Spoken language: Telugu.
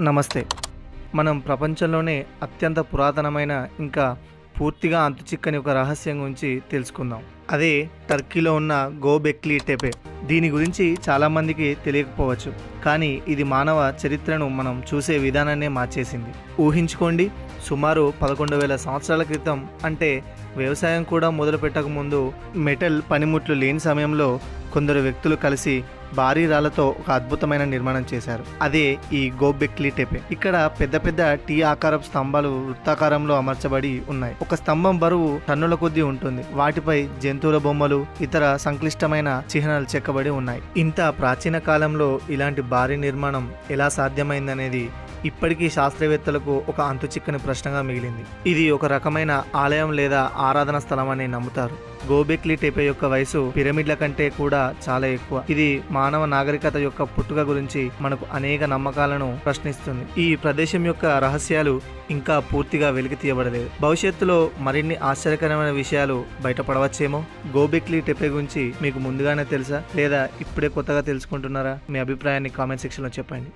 నమస్తే. మనం ప్రపంచంలోనే అత్యంత పురాతనమైన ఇంకా పూర్తిగా అంతుచిక్కని ఒక రహస్యం గురించి తెలుసుకుందాం. అదే టర్కీలో ఉన్న గోబెక్లీ టెపే. దీని గురించి చాలామందికి తెలియకపోవచ్చు, కానీ ఇది మానవ చరిత్రను మనం చూసే విధానాన్నే మార్చేసింది. ఊహించుకోండి, సుమారు 11,000 సంవత్సరాల క్రితం, అంటే వ్యవసాయం కూడా మొదలు పెట్టకముందు, మెటల్ పనిముట్లు లేని సమయంలో కొందరు వ్యక్తులు కలిసి భారీ రాళ్లతో ఒక అద్భుతమైన నిర్మాణం చేశారు. అదే ఈ గోబెక్లీ టెపే. ఇక్కడ పెద్ద పెద్ద టీ ఆకారపు స్తంభాలు వృత్తాకారంలో అమర్చబడి ఉన్నాయి. ఒక స్తంభం బరువు టన్నుల కొద్దీ ఉంటుంది. వాటిపై జంతువుల బొమ్మలు, ఇతర సంక్లిష్టమైన చిహ్నాలు చెక్కబడి ఉన్నాయి. ఇంత ప్రాచీన కాలంలో ఇలాంటి భారీ నిర్మాణం ఎలా సాధ్యమైందనేది ఇప్పటికీ శాస్త్రవేత్తలకు ఒక అంతుచిక్కని ప్రశ్నగా మిగిలింది. ఇది ఒక రకమైన ఆలయం లేదా ఆరాధన స్థలం అని నమ్ముతారు. గోబెక్లీ టెపే యొక్క వయసు పిరమిడ్ల కంటే కూడా చాలా ఎక్కువ. ఇది మానవ నాగరికత యొక్క పుట్టుక గురించి మనకు అనేక నమ్మకాలను ప్రశ్నిస్తుంది. ఈ ప్రదేశం యొక్క రహస్యాలు ఇంకా పూర్తిగా వెలికి తీయబడలేదు. భవిష్యత్తులో మరిన్ని ఆశ్చర్యకరమైన విషయాలు బయటపడవచ్చేమో. గోబెక్లీ టెపే గురించి మీకు ముందుగానే తెలుసా, లేదా ఇప్పుడే కొత్తగా తెలుసుకుంటున్నారా? మీ అభిప్రాయాన్ని కామెంట్ సెక్షన్లో చెప్పండి.